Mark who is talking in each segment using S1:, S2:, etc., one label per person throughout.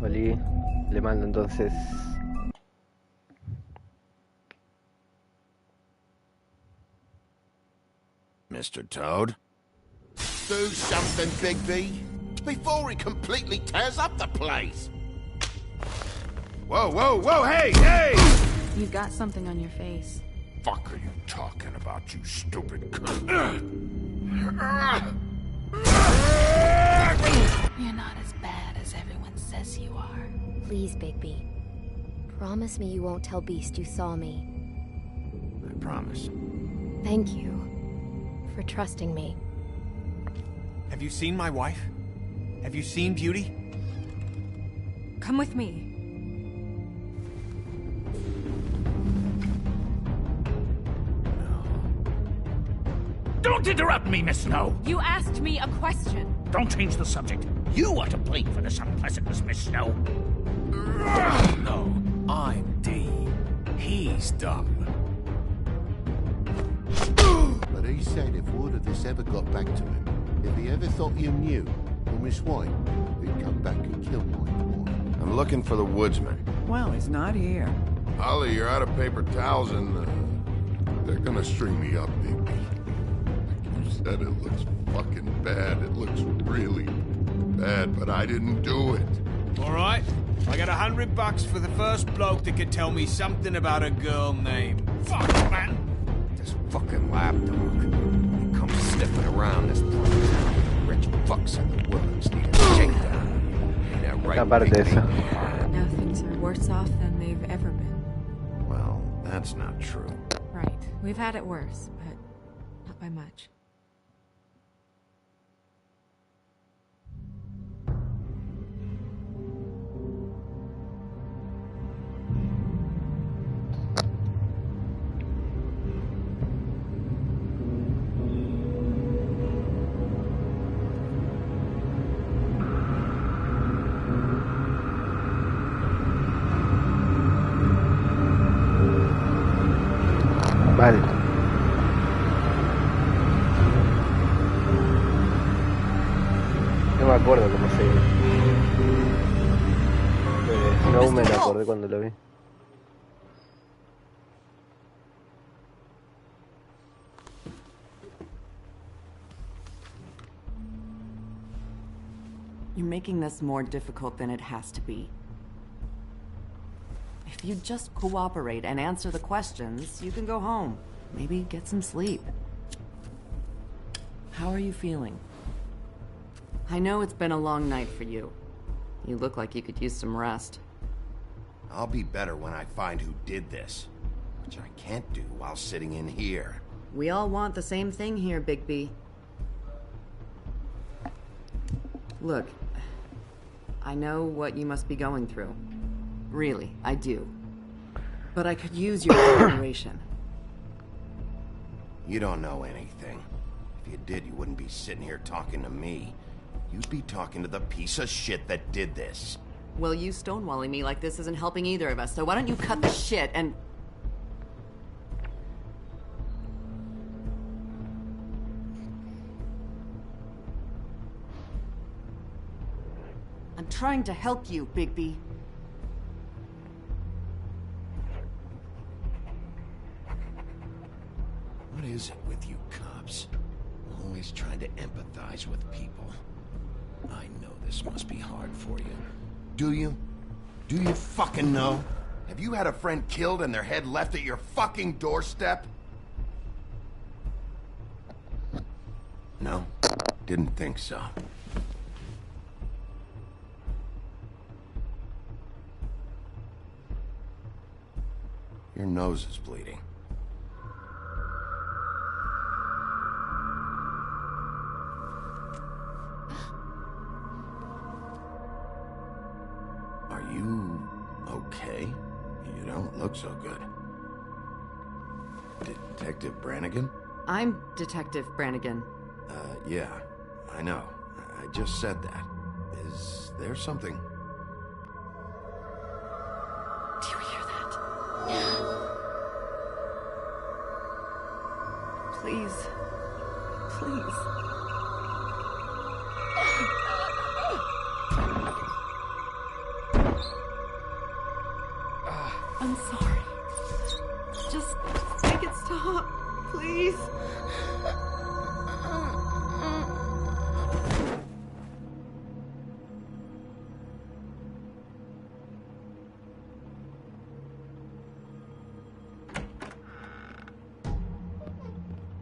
S1: Oli, le mando entonces.
S2: Mr. Toad?
S3: Do something, Bigby, before he completely tears up the place.
S2: Whoa, whoa, whoa, hey, hey!
S4: You've got something on your face.
S2: Fuck are you talking about, you stupid cunt?
S4: You're not as bad as everyone says you are.
S5: Please, Bigby. Promise me you won't tell Beast you saw me.
S2: I promise.
S5: Thank you for trusting me.
S6: Have you seen my wife? Have you seen Beauty?
S4: Come with me.
S7: Don't interrupt me, Miss Snow!
S4: You asked me a question.
S7: Don't change the subject. You are to blame for this unpleasantness, Miss Snow.
S6: No, I'm D. He's dumb.
S3: But he said if word of this ever got back to him, if he ever thought you knew, or Miss White, he'd come back and kill my boy.
S2: I'm looking for the woodsman.
S8: Well, he's not here.
S9: Holly, you're out of paper towels and they're gonna string me up, Bigby. Like you said, it looks fucking bad. It looks really bad, but I didn't do it.
S6: All right, I got $100 for the first bloke that could tell me something about a girl named... Fuck, man!
S2: This fucking lapdog. He comes sniffing around this place. Rich fucks in the woods need a shakedown. Ain't that right, Bigby?
S4: Now things are worse off than they've ever been.
S2: Well, that's not true.
S4: Right. We've had it worse, but not by much.
S1: Vale. No me acuerdo cómo se llama. No me lo acordé cuando lo vi.
S8: You're making this more difficult than it has to be. If you just cooperate and answer the questions, you can go home. Maybe get some sleep. How are you feeling? I know it's been a long night for you. You look like you could use some rest.
S2: I'll be better when I find who did this, which I can't do while sitting in here.
S8: We all want the same thing here, Bigby. Look, I know what you must be going through. Really, I do. But I could use your cooperation.
S2: You don't know anything. If you did, you wouldn't be sitting here talking to me. You'd be talking to the piece of shit that did this.
S8: Well, you stonewalling me like this isn't helping either of us, so why don't you cut the shit and... I'm trying to help you, Bigby.
S2: What is it with you cops? Always trying to empathize with people. I know this must be hard for you. Do you? Do you fucking know? Have you had a friend killed and their head left at your fucking doorstep? No? Didn't think so. Your nose is bleeding. Are you okay? You don't look so good. Detective Brannigan?
S8: I'm Detective Brannigan.
S2: Yeah, I know. I just said that. Is there something?
S8: Do you hear that? Please. Please. I'm sorry. Just make it stop, please.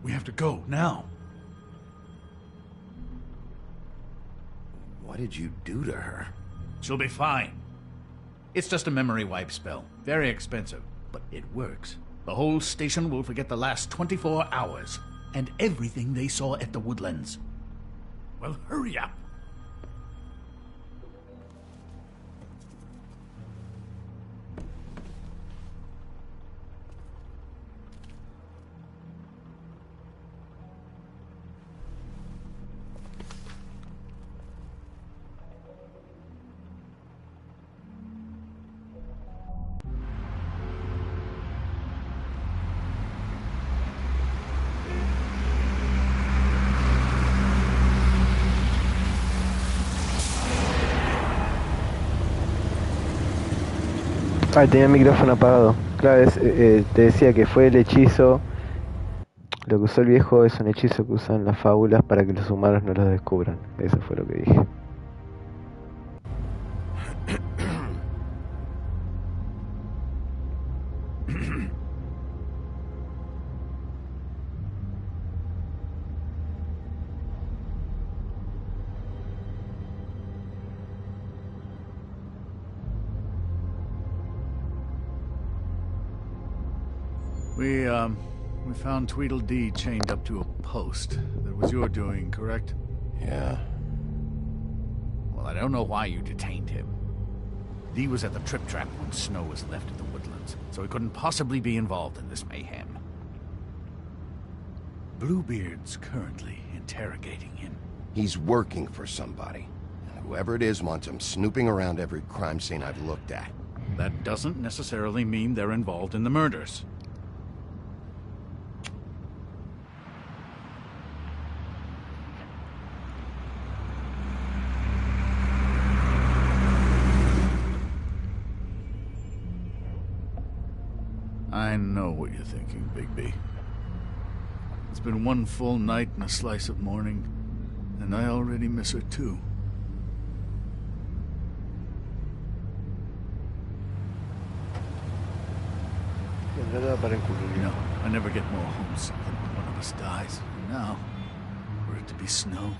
S7: We have to go, now.
S2: What did you do to her?
S7: She'll be fine. It's just a memory wipe spell. Very expensive, but it works. The whole station will forget the last 24 hours, and everything they saw at the Woodlands. Well, hurry up.
S1: Ah, tenía el micrófono apagado. Claro, te decía que fue el hechizo. Lo que usó el viejo es un hechizo que usan las fábulas para que los humanos no los descubran. Eso fue lo que dije.
S7: We found Tweedledee chained up to a post. That was your doing, correct?
S2: Yeah.
S7: Well, I don't know why you detained him. Dee was at the Trip Trap when Snow was left at the Woodlands, so he couldn't possibly be involved in this mayhem. Bluebeard's currently interrogating him.
S2: He's working for somebody. And whoever it is wants him snooping around every crime scene I've looked at.
S7: That doesn't necessarily mean they're involved in the murders. I know what you're thinking, Bigby. It's been one full night and a slice of morning, and I already miss her too.
S1: You know,
S7: I never get more homesick than when one of us dies. And now, for it to be Snow,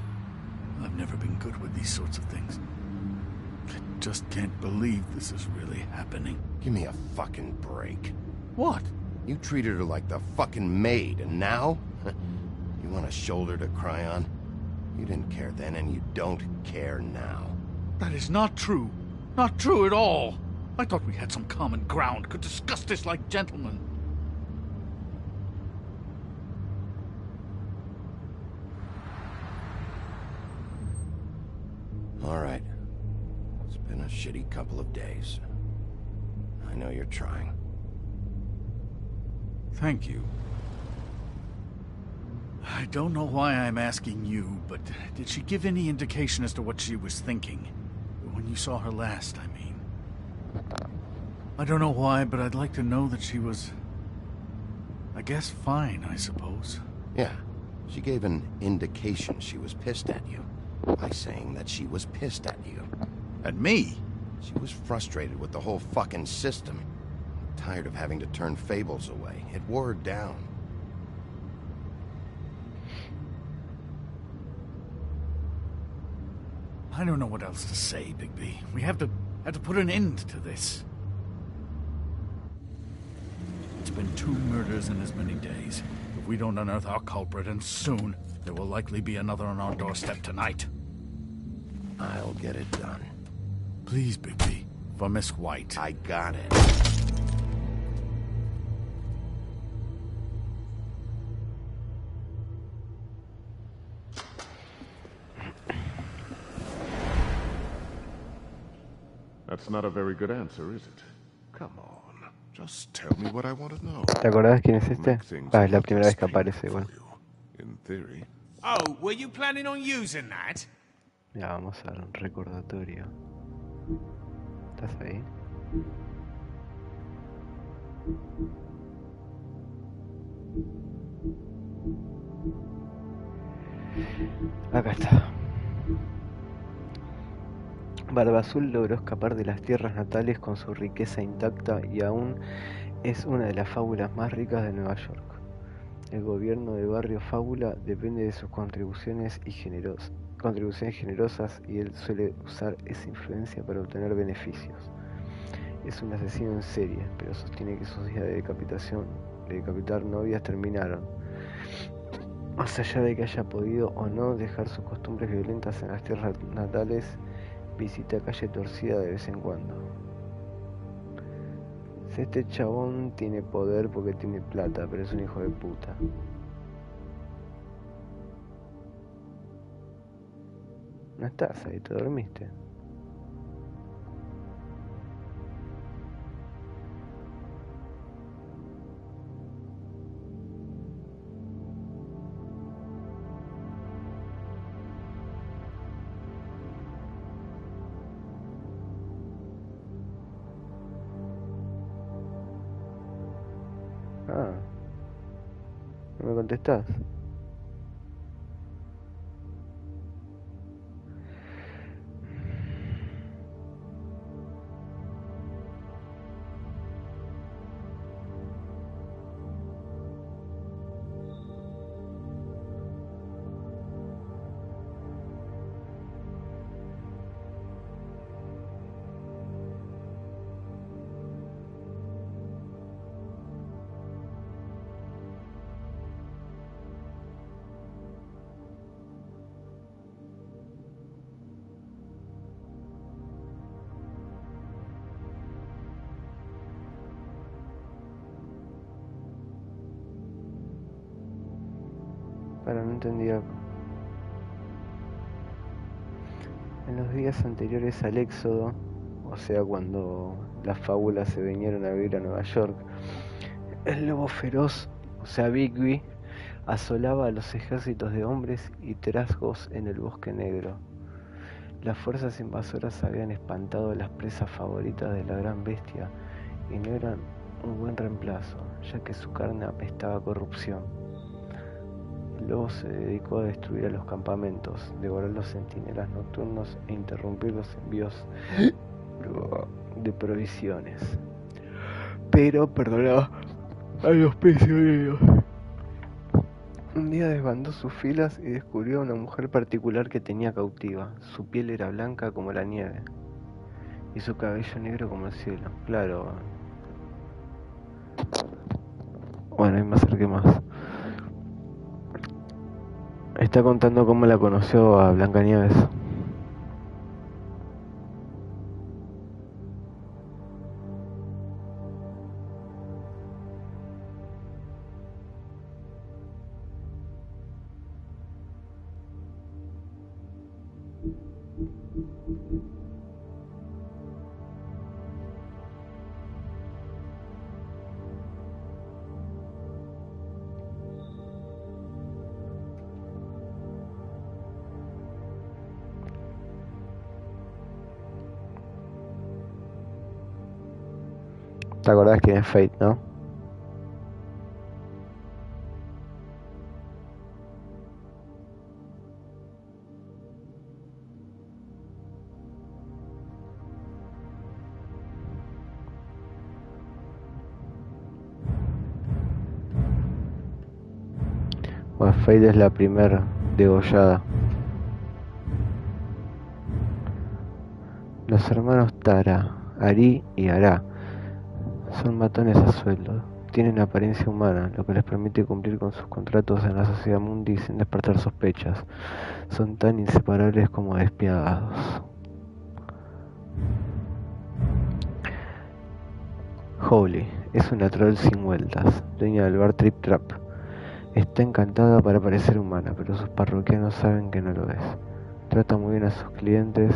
S7: I've never been good with these sorts of things. just can't believe this is really happening.
S2: Give me a fucking break.
S7: What?
S2: You treated her like the fucking maid, and now? You want a shoulder to cry on? You didn't care then, and you don't care now.
S7: That is not true. Not true at all. I thought we had some common ground, could discuss this like gentlemen.
S2: All right. It's been a shitty couple of days. I know you're trying.
S7: Thank you. I don't know why I'm asking you, but did she give any indication as to what she was thinking? When you saw her last, I mean. I don't know why, but I'd like to know that she was... I guess fine, I suppose.
S2: Yeah. She gave an indication she was pissed at you. By saying that she was pissed at you.
S7: At me?
S2: She was frustrated with the whole fucking system. Tired of having to turn Fables away. It wore her down.
S7: I don't know what else to say, Bigby. We have to put an end to this. It's been 2 murders in as many days. If we don't unearth our culprit, and soon, there will likely be another on our doorstep tonight.
S2: I'll get it done.
S7: Please, Bigby. For Miss White.
S2: I got it.
S9: That's not a very good answer, is it? Come on. Just tell me what I want to know.
S1: ¿Te acordás quién es este?
S9: Make things
S1: Ah, es la
S9: a
S1: primera
S9: lot
S1: vez que
S9: less
S1: aparece
S9: painful
S1: igual.
S9: for you. In theory.
S6: Oh, were you planning on using that?
S1: Ya, vamos a dar un recordatorio. ¿Estás ahí? Acá está. Barba Azul logró escapar de las tierras natales con su riqueza intacta y aún es una de las fábulas más ricas de Nueva York. El gobierno de Barrio Fábula depende de sus contribuciones generosas y él suele usar esa influencia para obtener beneficios. Es un asesino en serie, pero sostiene que sus días de decapitar novias terminaron. Más allá de que haya podido o no dejar sus costumbres violentas en las tierras natales, visita Calle Torcida de vez en cuando. Este chabón tiene poder porque tiene plata, pero es un hijo de puta. No estás ahí, te dormiste. Ah, no me contestás. Para, no entendí algo. En los días anteriores al éxodo, o sea cuando las fábulas se vinieron a vivir a Nueva York, el lobo feroz, o sea Bigby, asolaba a los ejércitos de hombres y trasgos en el bosque negro. Las fuerzas invasoras habían espantado a las presas favoritas de la gran bestia y no eran un buen reemplazo, ya que su carne apestaba a corrupción. El lobo se dedicó a destruir a los campamentos, devorar los centinelas nocturnos e interrumpir los envíos de provisiones. Pero perdonaba a los prisioneros. Un día desbandó sus filas y descubrió a una mujer particular que tenía cautiva. Su piel era blanca como la nieve. Y su cabello negro como el cielo. Claro. Bueno, y me acerqué más. Está contando cómo la conoció a Blancanieves. ¿Te acordás quién es Fate, no? Bueno, Fate es la primera degollada. Los hermanos Tara, Ari y Ara son matones a sueldo. Tienen apariencia humana, lo que les permite cumplir con sus contratos en la sociedad mundi sin despertar sospechas. Son tan inseparables como despiadados. Holly es una troll sin vueltas, dueña del bar Trip Trap. Está encantada para parecer humana, pero sus parroquianos saben que no lo es. Trata muy bien a sus clientes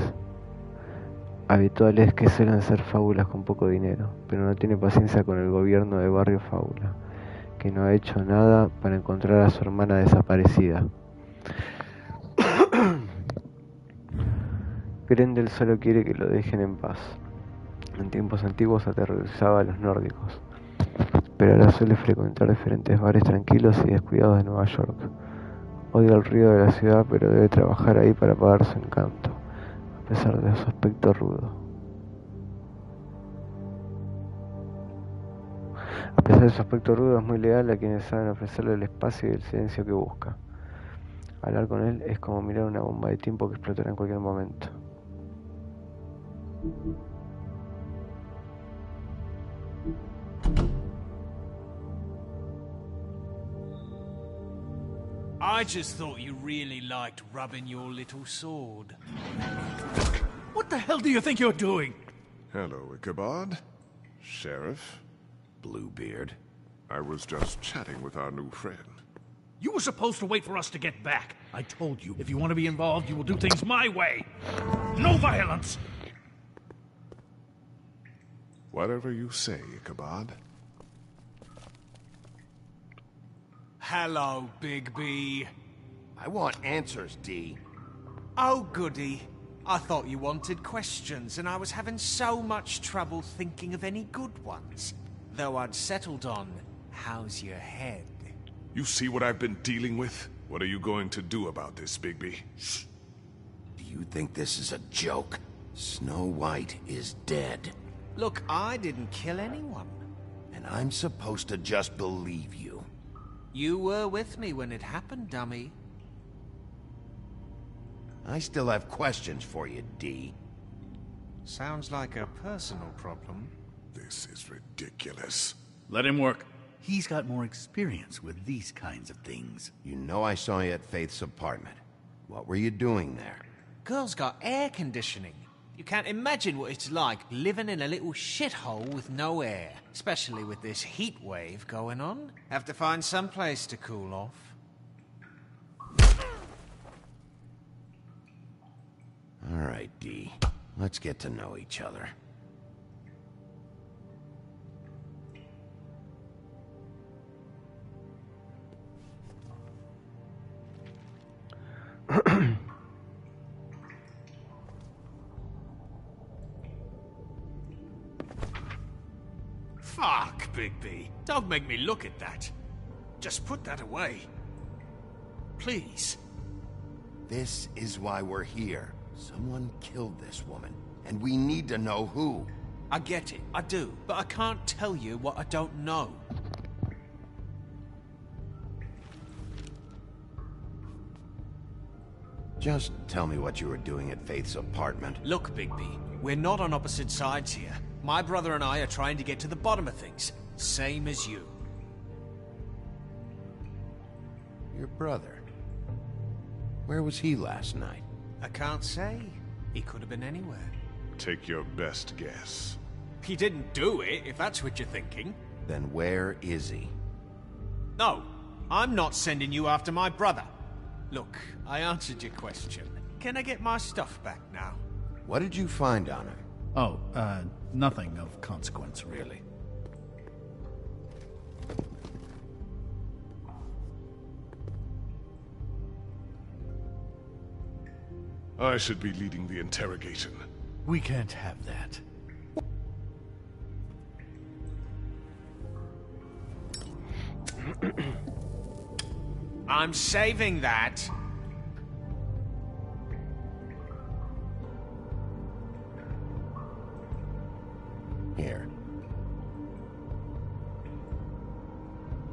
S1: habituales, que suelen ser fábulas con poco dinero, pero no tiene paciencia con el gobierno de Barrio Fábula, que no ha hecho nada para encontrar a su hermana desaparecida. Grendel solo quiere que lo dejen en paz. En tiempos antiguos aterrorizaba a los nórdicos, pero ahora suele frecuentar diferentes bares tranquilos y descuidados de Nueva York. Odia el ruido de la ciudad, pero debe trabajar ahí para pagar su encanto, a pesar de su aspecto rudo. A pesar de su aspecto rudo, es muy leal a quienes saben ofrecerle el espacio y el silencio que busca. Hablar con él es como mirar una bomba de tiempo que explotará en cualquier momento.
S6: I just thought you really liked rubbing your little sword.
S7: What the hell do you think you're doing?
S9: Hello, Ichabod. Sheriff.
S2: Bluebeard.
S9: I was just chatting with our new friend.
S7: You were supposed to wait for us to get back. I told you, if you want to be involved, you will do things my way. No violence!
S9: Whatever you say, Ichabod.
S6: Hello, Bigby.
S2: I want answers, D.
S6: Oh, goody. I thought you wanted questions, and I was having so much trouble thinking of any good ones. Though I'd settled on, how's your head?
S9: You see what I've been dealing with? What are you going to do about this, Bigby?
S2: Shh. Do you think this is a joke? Snow White is dead.
S6: Look, I didn't kill anyone.
S2: And I'm supposed to just believe you.
S6: You were with me when it happened, dummy.
S2: I still have questions for you, D.
S6: Sounds like a personal problem.
S9: This is ridiculous.
S7: Let him work. He's got more experience with these kinds of things.
S2: You know I saw you at Faith's apartment. What were you doing there?
S6: Girl's got air conditioning. You can't imagine what it's like living in a little shithole with no air. Especially with this heat wave going on. Have to find some place to cool off.
S2: All right, D. Let's get to know each other.
S6: Fuck, Bigby. Don't make me look at that. Just put that away. Please.
S2: This is why we're here. Someone killed this woman, and we need to know who.
S6: I get it, I do, but I can't tell you what I don't know.
S2: Just tell me what you were doing at Faith's apartment.
S6: Look, Bigby, we're not on opposite sides here. My brother and I are trying to get to the bottom of things. Same as you.
S2: Your brother? Where was he last night?
S6: I can't say. He could have been anywhere.
S10: Take your best guess.
S6: He didn't do it, if that's what you're thinking.
S2: Then where is he?
S6: No, I'm not sending you after my brother. Look, I answered your question. Can I get my stuff back now?
S2: What did you find on her?
S7: Oh, nothing of consequence, really.
S10: I should be leading the interrogation.
S7: We can't have that.
S6: I'm saving that.
S2: Here.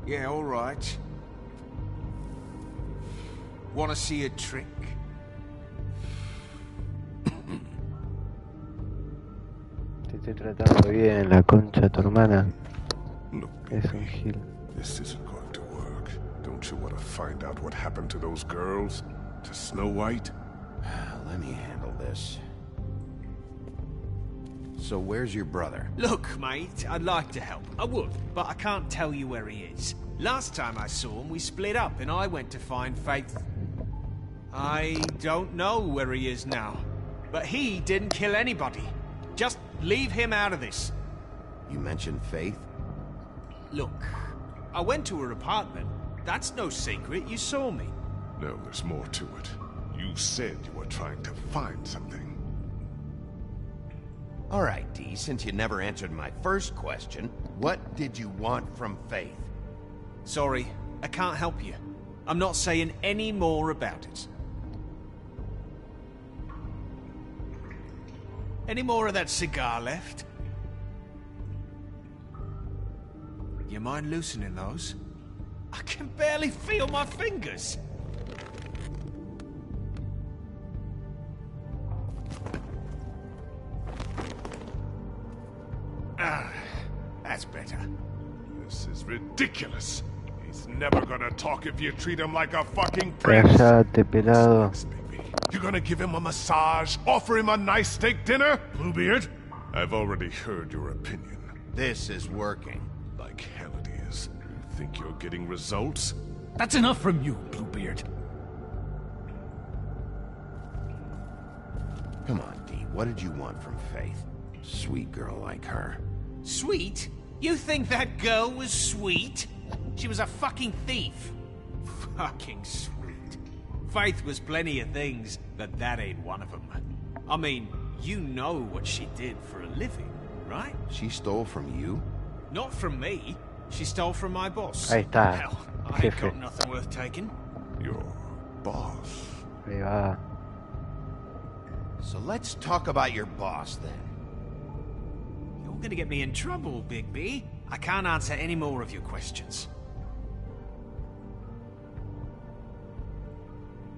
S6: Yeah, all right. Want to see a trick?
S1: Te estoy tratando bien, la concha de tu hermana.
S10: Look,
S1: Es un
S10: baby,
S1: gil.
S10: this isn't going to work. Don't you want to find out what happened to those girls? To Snow White?
S2: Let me handle this. So where's your brother?
S6: Look, mate, I'd like to help. I would, but I can't tell you where he is. Last time I saw him, we split up and I went to find Faith. I don't know where he is now. But he didn't kill anybody. Just leave him out of this.
S2: You mentioned Faith?
S6: Look, I went to her apartment. That's no secret. You saw me.
S10: No, there's more to it. You said you were trying to find something.
S2: All right, Dee, since you never answered my first question, what did you want from Faith?
S6: Sorry, I can't help you. I'm not saying any more about it. Any more of that cigar left? You mind loosening those? I can barely feel my fingers. Ah, that's better.
S10: This is ridiculous. He's never gonna talk if you treat him like a fucking prince.
S1: Cállate, pelado.
S10: What's next, baby? You're gonna give him a massage, offer him a nice steak dinner? Bluebeard? I've already heard your opinion.
S2: This is working.
S10: Like hell it is. You think you're getting results?
S7: That's enough from you, Bluebeard.
S2: Come on, Dee, what did you want from Faith? Sweet girl like her.
S6: Sweet? You think that girl was sweet? She was a fucking thief. Fucking sweet. Faith was plenty of things, but that ain't one of them. I mean, you know what she did for a living, right?
S2: She stole from you?
S6: Not from me. She stole from my boss.
S1: Ahí está.
S6: Hell, I ain't
S1: Jefe.
S6: got nothing worth taking.
S10: Your boss.
S1: Ahí va.
S2: So let's talk about your boss then.
S6: You're gonna get me in trouble, Bigby. I can't answer any more of your questions.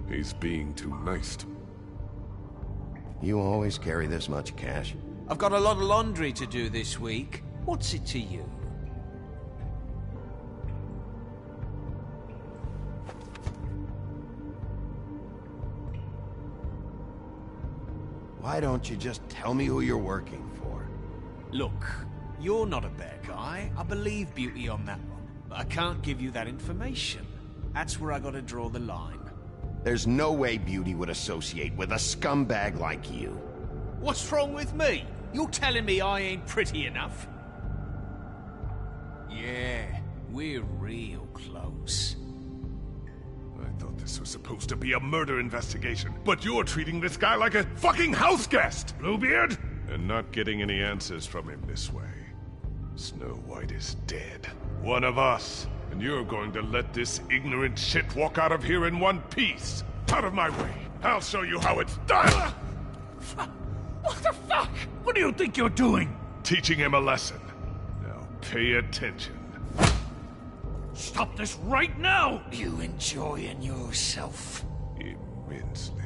S10: He's being too nice to me.
S2: You always carry this much cash?
S6: I've got a lot of laundry to do this week. What's it to you?
S2: Why don't you just tell me who you're working for?
S6: Look, you're not a bad guy. I believe Beauty on that one. But I can't give you that information. That's where I gotta draw the line.
S2: There's no way Beauty would associate with a scumbag like you.
S6: What's wrong with me? You're telling me I ain't pretty enough? Yeah, we're real close.
S10: I thought this was supposed to be a murder investigation, but you're treating this guy like a fucking house guest, Bluebeard! And not getting any answers from him this way. Snow White is dead. One of us. And you're going to let this ignorant shit walk out of here in one piece. Out of my way. I'll show you how it's done!
S7: What the fuck? What do you think you're doing?
S10: Teaching him a lesson. Now pay attention.
S7: Stop this right now!
S6: You enjoying yourself?
S10: Immensely.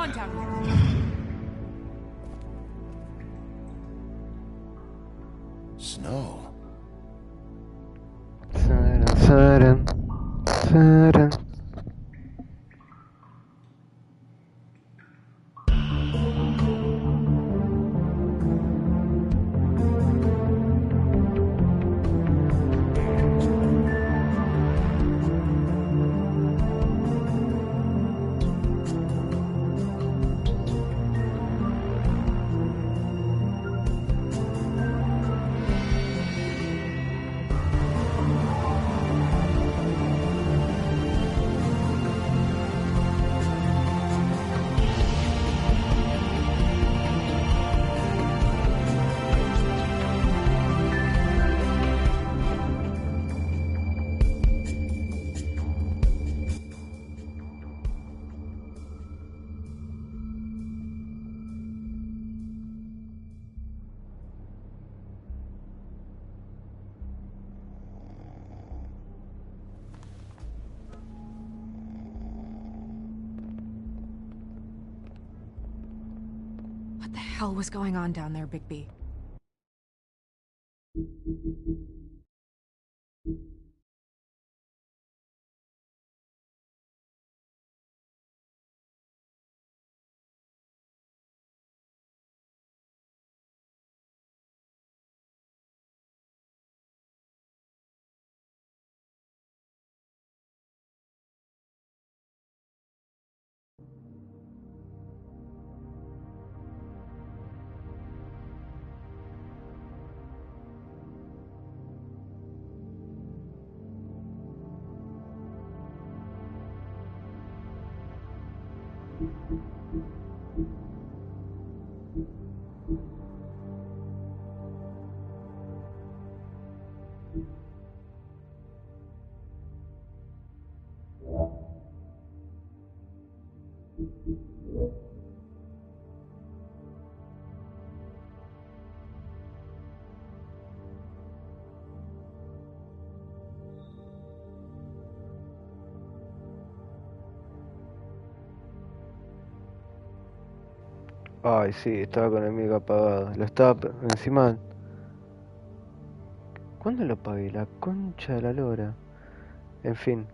S4: on down here?
S2: Snow.
S1: Saran, saran.
S4: What the hell was going on down there, Bigby?
S1: Ay, sí, estaba con el mic apagado. Lo estaba encima. ¿Cuándo lo apagué? La concha de la lora. En fin.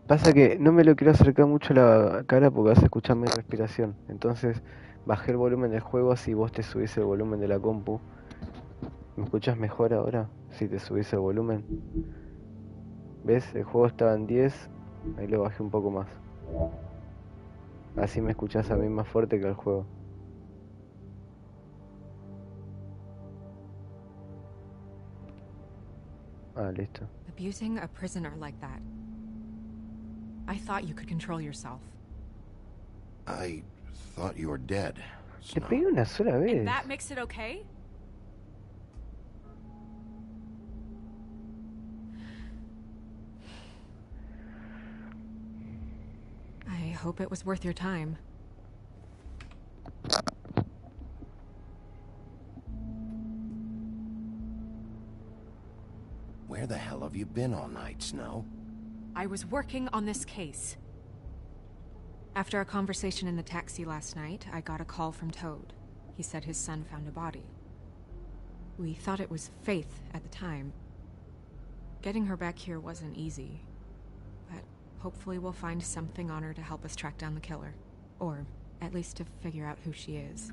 S1: Pasa que no me lo quiero acercar mucho a la cara porque vas a escuchar mi respiración. Entonces bajé el volumen del juego así vos te subís el volumen de la compu. ¿Me escuchas mejor ahora? Si te subís el volumen. ¿Ves? El juego estaba en 10. Ahí lo bajé un poco más. Así me escuchás a mí más fuerte que al juego. Ah, listo.
S4: Abusing a prisoner like that. I thought you could control yourself.
S2: I thought you were dead.
S1: Te
S2: Snow.
S1: pegué una sola vez.
S4: And that makes it okay? I hope it was worth your time.
S2: Where the hell have you been all night, Snow?
S4: I was working on this case. After a conversation in the taxi last night, I got a call from Toad. He said his son found a body. We thought it was Faith at the time. Getting her back here wasn't easy, but hopefully we'll find something on her to help us track down the killer. Or at least to figure out who she is.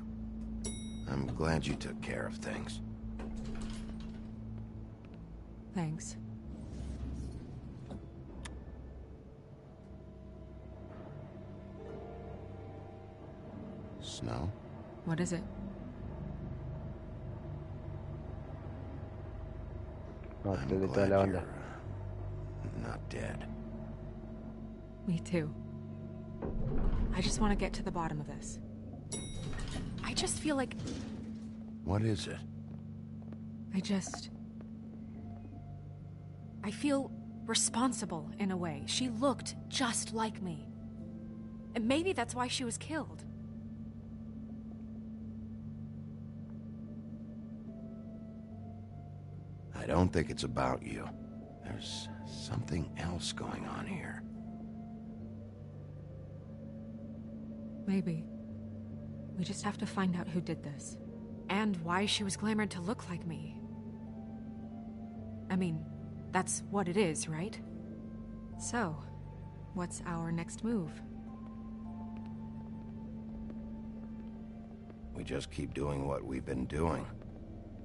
S2: I'm glad you took care of things.
S4: Thanks.
S2: Snow?
S4: What is it?
S1: No,
S2: I'm
S1: te de toda
S2: glad
S1: la
S2: you're
S1: banda.
S2: not dead.
S4: Me too. I just want to get to the bottom of this. I just feel like...
S2: What is it?
S4: I feel responsible in a way. She looked just like me. And maybe that's why she was killed.
S2: I don't think it's about you. There's something else going on here.
S4: Maybe. We just have to find out who did this. And why she was glamored to look like me. I mean, that's what it is, right? So, what's our next move?
S2: We just keep doing what we've been doing.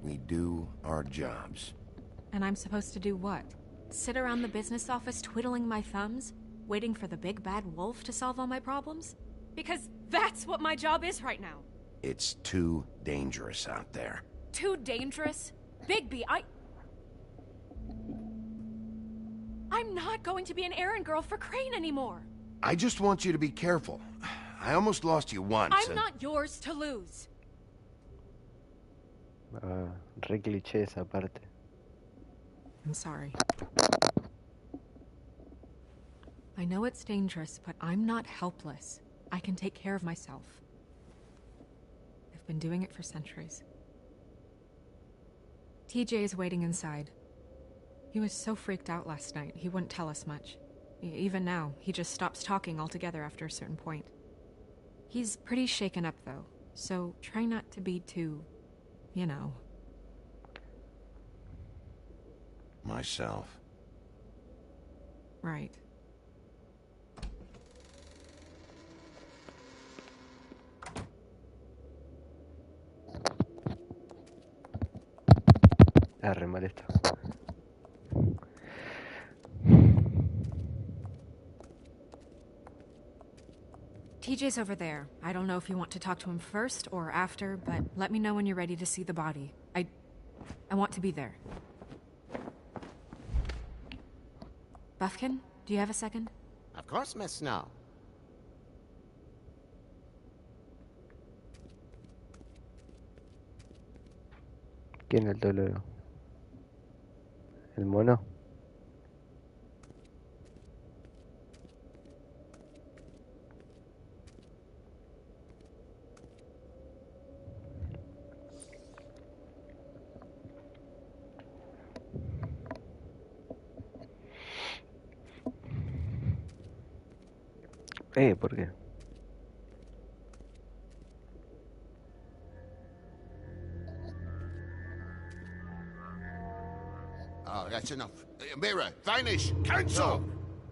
S2: We do our jobs.
S4: And I'm supposed to do what? Sit around the business office twiddling my thumbs, waiting for the big bad wolf to solve all my problems? Because that's what my job is right now.
S2: It's too dangerous out there.
S4: Too dangerous? Bigby, I'm not going to be an errand girl for Crane anymore.
S2: I just want you to be careful. I almost lost you once.
S4: I'm not yours to lose.
S1: Re cliché esa parte.
S4: I'm sorry. I know it's dangerous, but I'm not helpless. I can take care of myself. I've been doing it for centuries. TJ is waiting inside. He was so freaked out last night, he wouldn't tell us much. Even now, he just stops talking altogether after a certain point. He's pretty shaken up, though, so try not to be too, you know.
S2: Myself.
S4: Right.
S1: Re mal esto.
S4: TJ's over there. I don't know if you want to talk to him first or after, but let me know when you're ready to see the body. I want to be there. Buffkin, do you have a second?
S3: Of course, Miss Snow.
S1: ¿Quién es el Toledo? ¿El mono? ¿Por qué?
S3: Oh, that's enough. Mirror, vanish, cancel!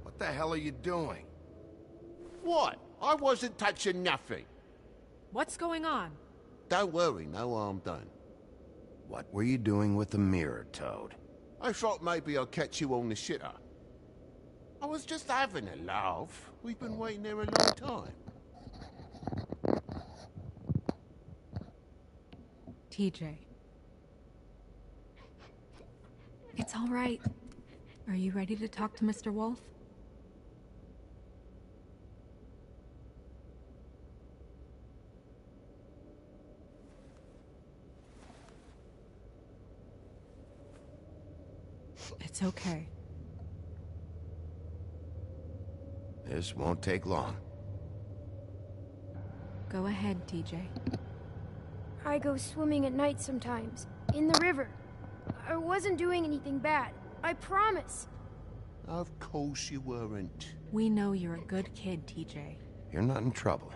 S2: What the hell are you doing?
S3: What? I wasn't touching nothing.
S4: What's going on?
S3: Don't worry, no harm done.
S2: What were you doing with the mirror, Toad?
S3: I thought maybe I'd catch you on the shitter. I was just having a laugh. We've been waiting there a long time.
S4: TJ. It's all right. Are you ready to talk to Mr. Wolf? It's okay.
S2: This won't take long.
S4: Go ahead, TJ.
S11: I go swimming at night sometimes, in the river. I wasn't doing anything bad. I promise.
S3: Of course you weren't.
S4: We know you're a good kid, TJ.
S2: You're not in trouble.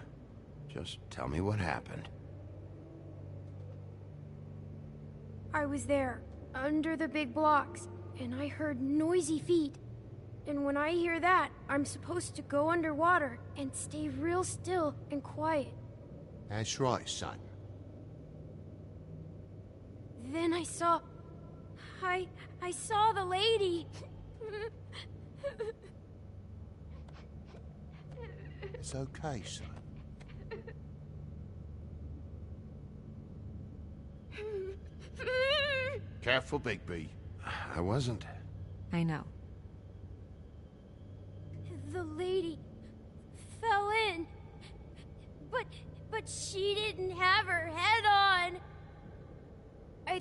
S2: Just tell me what happened.
S11: I was there, under the big blocks, and I heard noisy feet. And when I hear that, I'm supposed to go underwater and stay real still and quiet.
S3: That's right, son.
S11: Then I saw the lady.
S3: It's okay, son. Careful, Bigby.
S2: I wasn't.
S4: I know.
S11: The lady fell in. But she didn't have her head on. I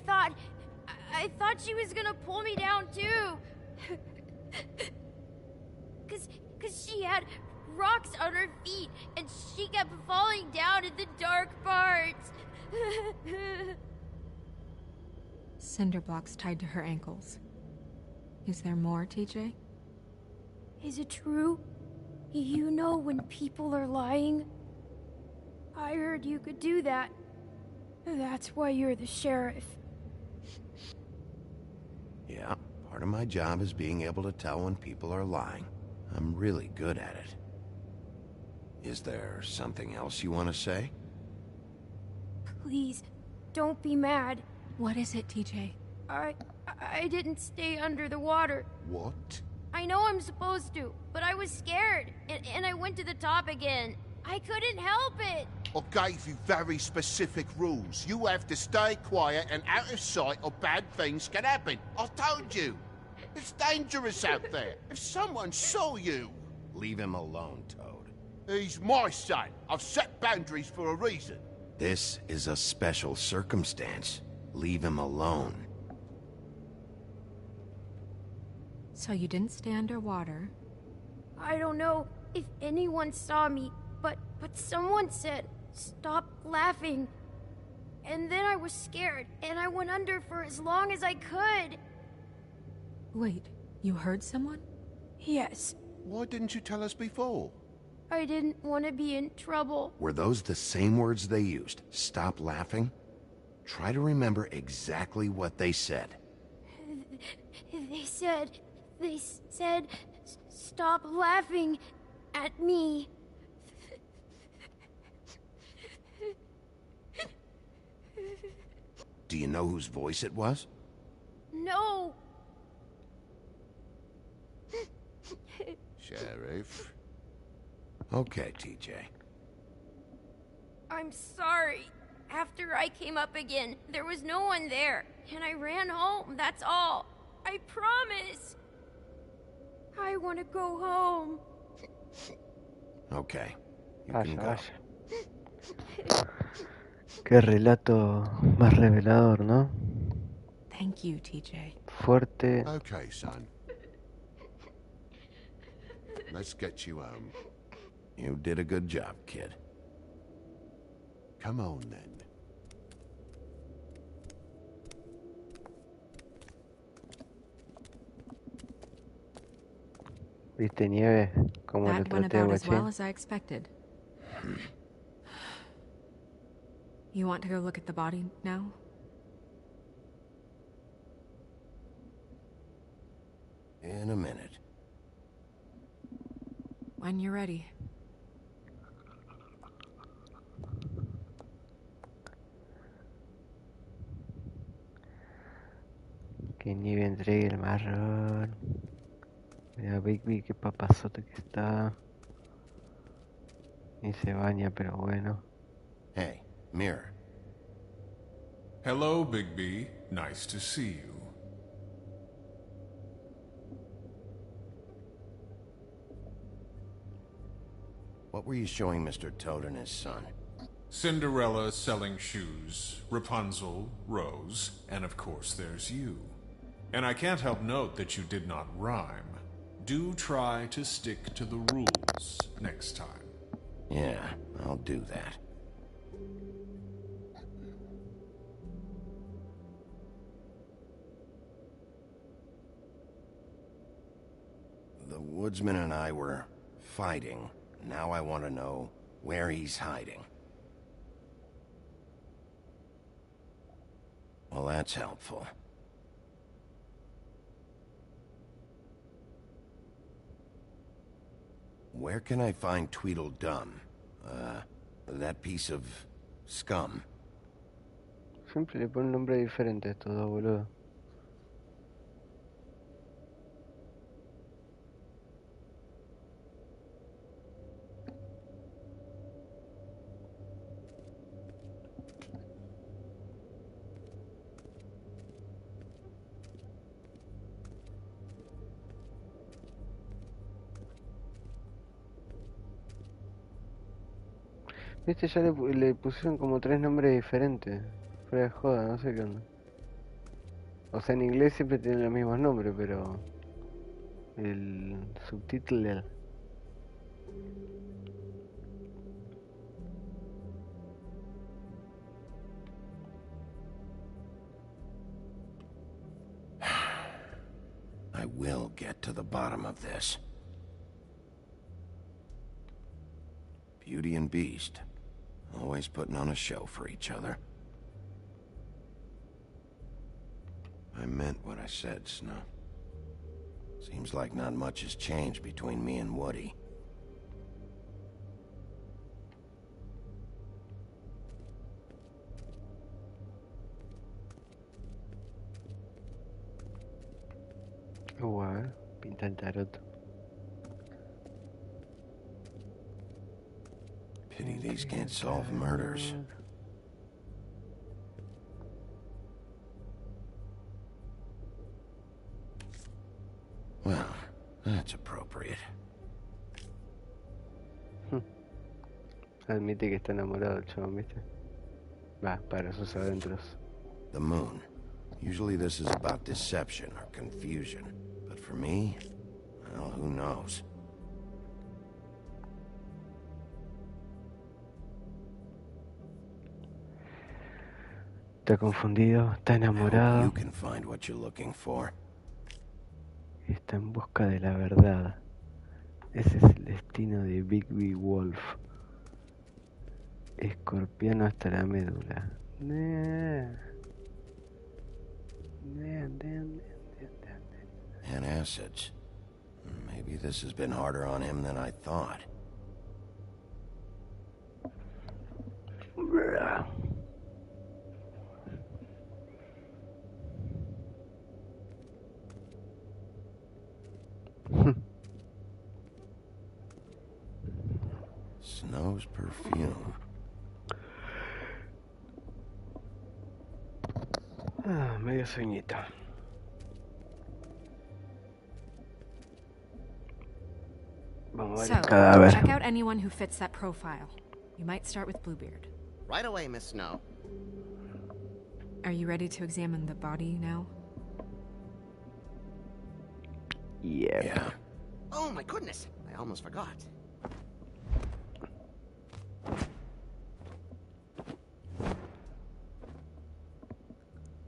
S11: thought she was gonna pull me down too. Cause she had rocks on her feet and she kept falling down in the dark parts.
S4: Cinder blocks tied to her ankles. Is there more, TJ?
S11: Is it true? You know when people are lying? I heard you could do that. That's why you're the sheriff.
S2: Yeah, part of my job is being able to tell when people are lying. I'm really good at it. Is there something else you want to say?
S11: Please, don't be mad.
S4: What is it, TJ?
S11: I didn't stay under the water.
S3: What?
S11: I know I'm supposed to, but I was scared, and I went to the top again. I couldn't help it.
S3: I gave you very specific rules. You have to stay quiet and out of sight or bad things can happen. I told you. It's dangerous out there. If someone saw you...
S2: Leave him alone, Toad.
S3: He's my son. I've set boundaries for a reason.
S2: This is a special circumstance. Leave him alone.
S4: So you didn't stay underwater?
S11: I don't know if anyone saw me, but someone said, "Stop laughing." And then I was scared, and I went under for as long as I could.
S4: Wait, you heard someone?
S11: Yes.
S3: Why didn't you tell us before?
S11: I didn't want to be in trouble.
S2: Were those the same words they used? Stop laughing? Try to remember exactly what they said.
S11: They said, "Stop laughing at me."
S2: Do you know whose voice it was?
S11: No.
S3: Sheriff?
S2: Okay, TJ.
S11: I'm sorry. After I came up again, there was no one there, and I ran home, that's all. I promise. I want to go home.
S2: Okay. You
S1: Vaya,
S2: can go.
S1: vaya. Qué relato más revelador, ¿no?
S4: Thank you, TJ.
S1: Fuerte.
S3: Okay, son. Let's get you home.
S2: You did a good job, kid.
S3: Come on, then.
S1: ¿Viste nieve? Como lo
S4: That went
S1: traté a
S4: about as well
S1: Guachín.
S4: as I expected. You want to go look at the body now?
S2: In a minute.
S4: When you're ready.
S1: Que nieve entregue el marrón. Mira, Bigby, qué papazote que está. Ni se baña, pero bueno.
S2: Hey, Mirror.
S10: Hello, Bigby. Nice to see you.
S2: What were you showing Mr. Toad and his son?
S10: Cinderella selling shoes, Rapunzel, Rose, and of course there's you. And I can't help note that you did not rhyme. Do try to stick to the rules next time.
S2: Yeah, I'll do that. The woodsman and I were fighting. Now I want to know where he's hiding. Well, that's helpful. Where can I find Tweedledum? That piece of scum.
S1: Siempre le ponen nombre diferente a estos dos, boludo. Viste, ya le pusieron como 3 nombres diferentes. Fuera de joda, no sé qué onda. O sea, en inglés siempre tienen los mismos nombres, pero... el subtítulo...
S2: I will get to the bottom of this. Beauty and Beast. Always putting on a show for each other. I meant what I said, Snow. Seems like not much has changed between me and Woody.
S1: Igual, pinta el tarot.
S2: Pity these can't solve murders. Well, that's appropriate.
S1: Admite que está enamorado el chabón, ¿viste? Va, para sus adentros.
S2: The moon. Usually this is about deception or confusion. But for me, well, who knows?
S1: Está confundido, está
S2: I hope
S1: enamorado,
S2: you can find what you're looking for.
S1: está en busca de la verdad. Ese es el destino de Big Wolf. Escorpiano hasta la médula.
S2: And acids. Maybe this has been harder on him than I thought. Snow's perfume.
S1: Medio sueñito. Vamos a ver el
S4: So,
S1: cadáver.
S4: check out anyone who fits that profile. You might start with Bluebeard.
S12: Right away, Miss Snow.
S4: Are you ready to examine the body now?
S1: Yep.
S2: Yeah.
S12: Oh my goodness, I almost forgot.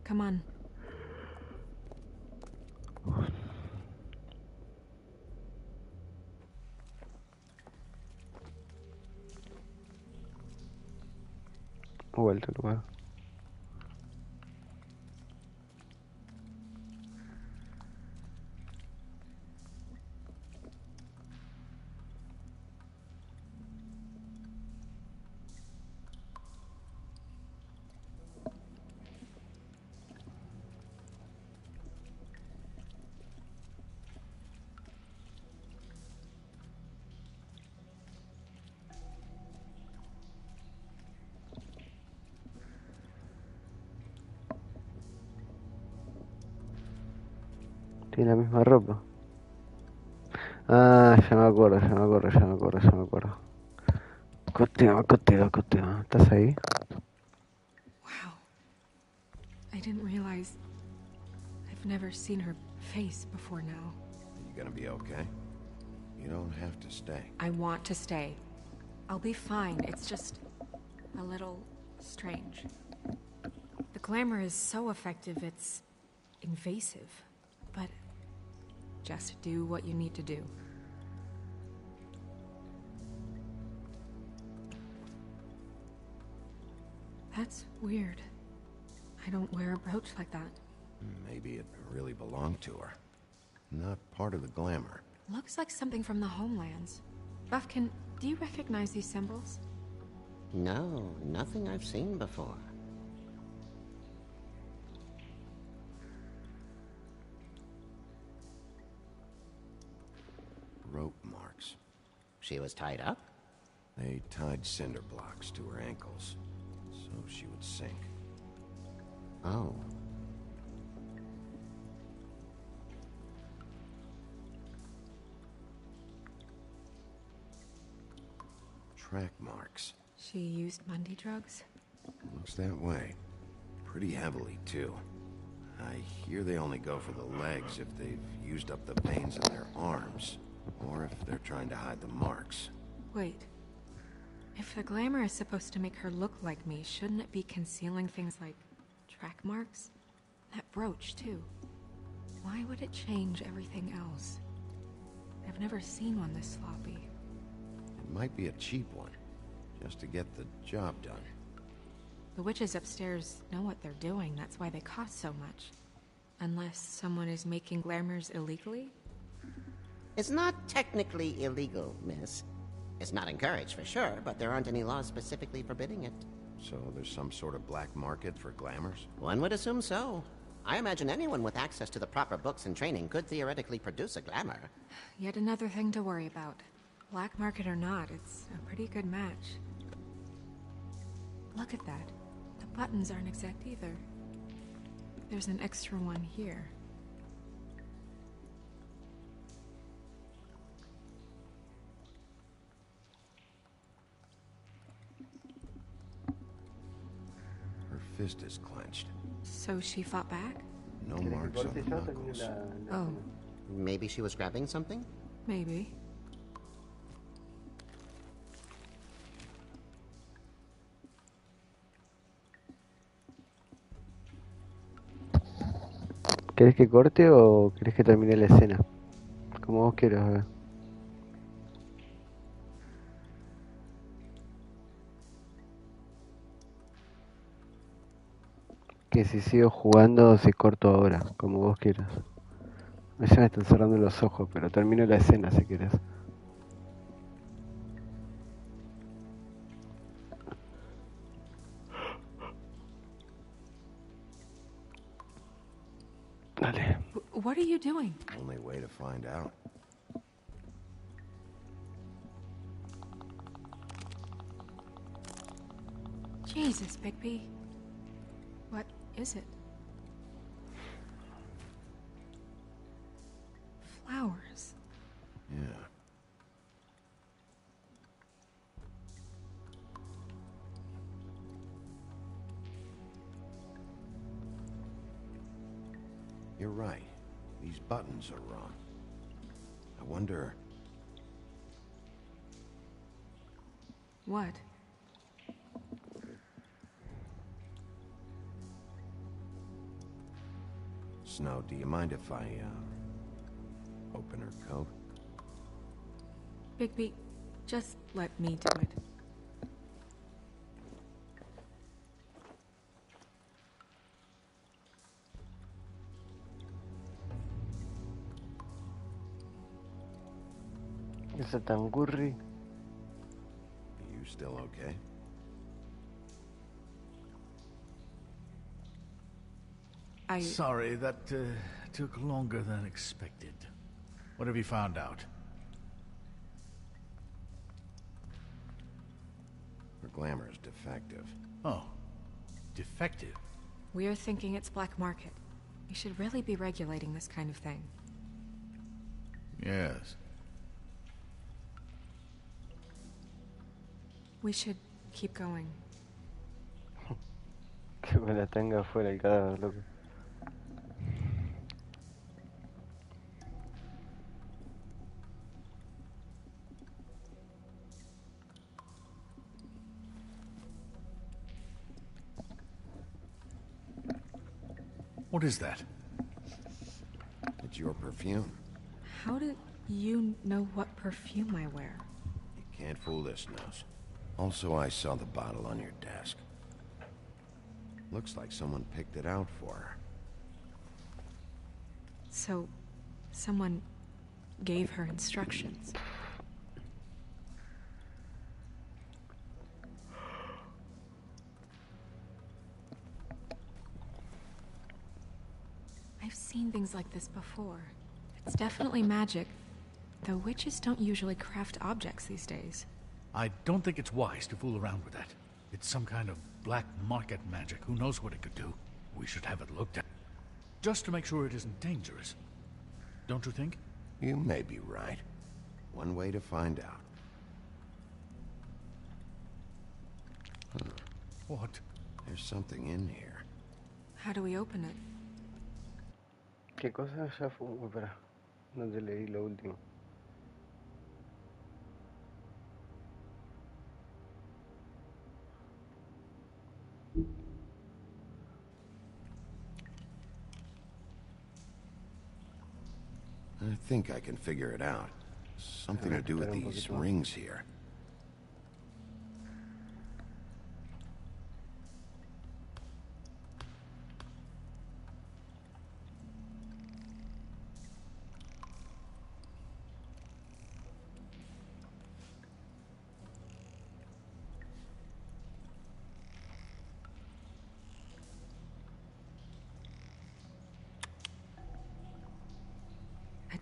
S4: Come on.
S1: Vuelta al lugar. Tiene la misma ropa. Ah, ya me acuerdo. Coteo. ¿Estás ahí?
S4: Wow. I didn't realize... I've never seen her face before now.
S2: You gonna be okay? You don't have to stay.
S4: I want to stay. I'll be fine. It's just a little strange. The glamour is so effective, it's invasive. But just do what you need to do. That's weird. I don't wear a brooch like that.
S2: Maybe it really belonged to her. Not part of the glamour.
S4: Looks like something from the homelands. Buffkin, do you recognize these symbols?
S12: No, nothing I've seen before.
S2: Rope marks.
S12: She was tied up?
S2: They tied cinder blocks to her ankles, so she would sink.
S12: Oh.
S2: Track marks.
S4: She used Mundy drugs?
S2: Looks that way. Pretty heavily, too. I hear they only go for the legs if they've used up the veins in their arms, or if they're trying to hide the marks.
S4: Wait. If the glamour is supposed to make her look like me, shouldn't it be concealing things like track marks? That brooch, too. Why would it change everything else? I've never seen one this sloppy.
S2: It might be a cheap one. just to get the job done.
S4: The witches upstairs know what they're doing. That's why they cost so much. Unless someone is making glamours illegally?
S12: It's not technically illegal, miss. It's not encouraged for sure, but there aren't any laws specifically forbidding it.
S2: So there's some sort of black market for glamours?
S12: One would assume so. I imagine anyone with access to the proper books and training could theoretically produce a glamour.
S4: Yet another thing to worry about. Black market or not, it's a pretty good match. Look at that. The buttons aren't exact either. There's an extra one here.
S2: Her fist is clenched.
S4: So she fought back?
S2: No marks on the knuckles.
S4: Oh,
S12: Maybe she was grabbing something?
S4: maybe.
S1: ¿Querés que corte o querés que termine la escena? Como vos quieras, a ver. Que si sigo jugando, si corto ahora, como vos quieras. Ya me están cerrando los ojos, pero termino la escena si querés. Dale.
S4: What are you doing?
S2: Only way to find out.
S4: Jesus, Bigby. What is it? Flowers.
S2: Yeah. You're right. These buttons are wrong. I wonder...
S4: What?
S2: Snow, do you mind if I, open her coat?
S4: Bigby, just let me do it.
S1: Ese tangurri.
S2: You still okay?
S7: Sorry, that took longer than expected. What have you found out?
S2: Her glamour is defective.
S7: Oh, defective?
S4: We're thinking it's black market. We should really be regulating this kind of thing.
S7: Yes.
S4: We should keep going.
S1: Que me la tenga fuera el cadáver, loco.
S7: What is that?
S2: It's your perfume.
S4: How did you know what perfume I wear?
S2: You can't fool this nose. Also, I saw the bottle on your desk. Looks like someone picked it out for her.
S4: So, someone gave her instructions. I've seen things like this before. It's definitely magic, though witches don't usually craft objects these days.
S7: I don't think it's wise to fool around with that. It's some kind of black market magic. Who knows what it could do? We should have it looked at. Just to make sure it isn't dangerous. Don't you think?
S2: You may be right. One way to find out.
S7: What?
S2: There's something in here.
S4: How do we open it?
S1: ¿Qué cosa? Ya fue. Uy, pará. No te leí lo último.
S2: I think I can figure it out. Something to do with these rings here.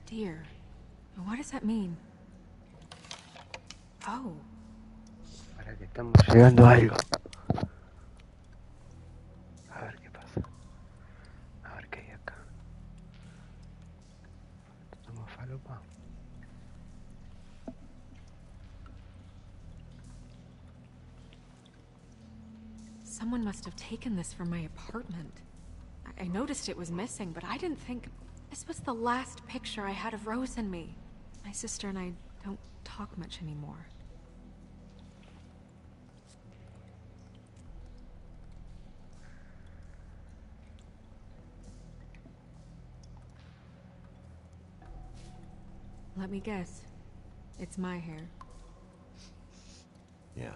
S4: dear. What does that mean? Oh.
S1: Para que estamos llegando a algo. A ver qué pasa. A ver qué hay acá. Tomamos falopa.
S4: Someone must have taken this from my apartment. I noticed it was missing, but I didn't think... This was the last picture I had of Rose and me. My sister and I don't talk much anymore. Let me guess. It's my hair.
S2: Yeah.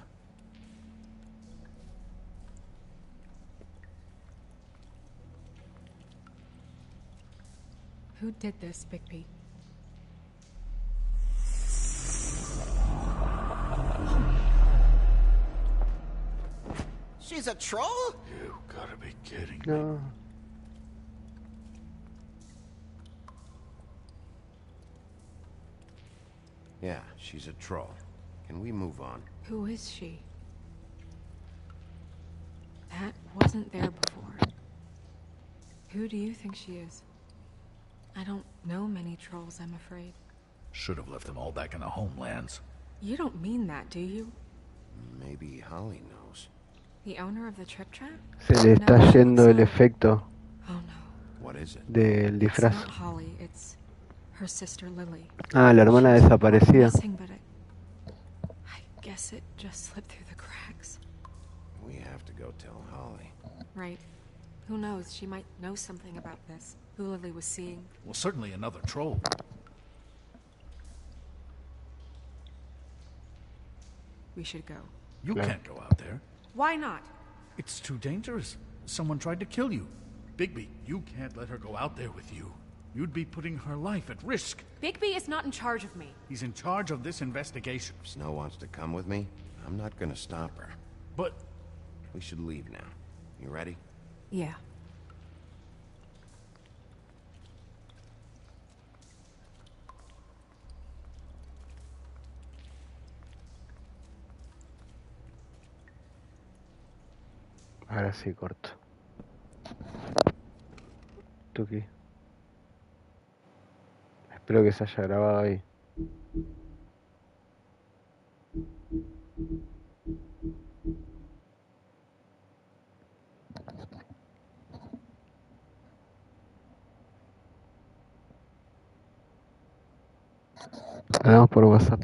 S4: Who did this, Bigby?
S12: She's a troll?
S7: You gotta be kidding me.
S1: No.
S2: Yeah, she's a troll. Can we move on?
S4: Who is she? That wasn't there before. Who do you think she is? I don't know many trolls, I'm afraid.
S7: Should have left them all back in the homelands.
S4: You don't mean that, do you?
S2: Maybe Holly knows.
S4: The owner of the Trip Trap?
S1: Se le está
S4: No,
S1: yendo el
S4: it's not.
S1: efecto
S4: Oh no.
S2: What is it?
S1: del
S4: It's
S1: disfraz.
S4: not Holly, it's her sister Lily.
S1: Ah, la hermana desaparecida.
S4: Missing, but I guess it just slipped through the cracks.
S2: We have to go tell Holly.
S4: Right. Who knows? She might know something about this. Who Lily was seeing.
S7: Well, certainly another troll.
S4: We should go.
S7: You
S1: Yeah.
S7: can't go out there.
S4: Why not?
S7: It's too dangerous. Someone tried to kill you. Bigby, you can't let her go out there with you. You'd be putting her life at risk.
S4: Bigby is not in charge of me.
S7: He's in charge of this investigation.
S2: If Snow wants to come with me, I'm not gonna stop her.
S7: But
S2: We should leave now. You ready?
S4: Yeah.
S1: Ahora sí corto. Tuki. Espero que se haya grabado ahí. Hablamos por WhatsApp.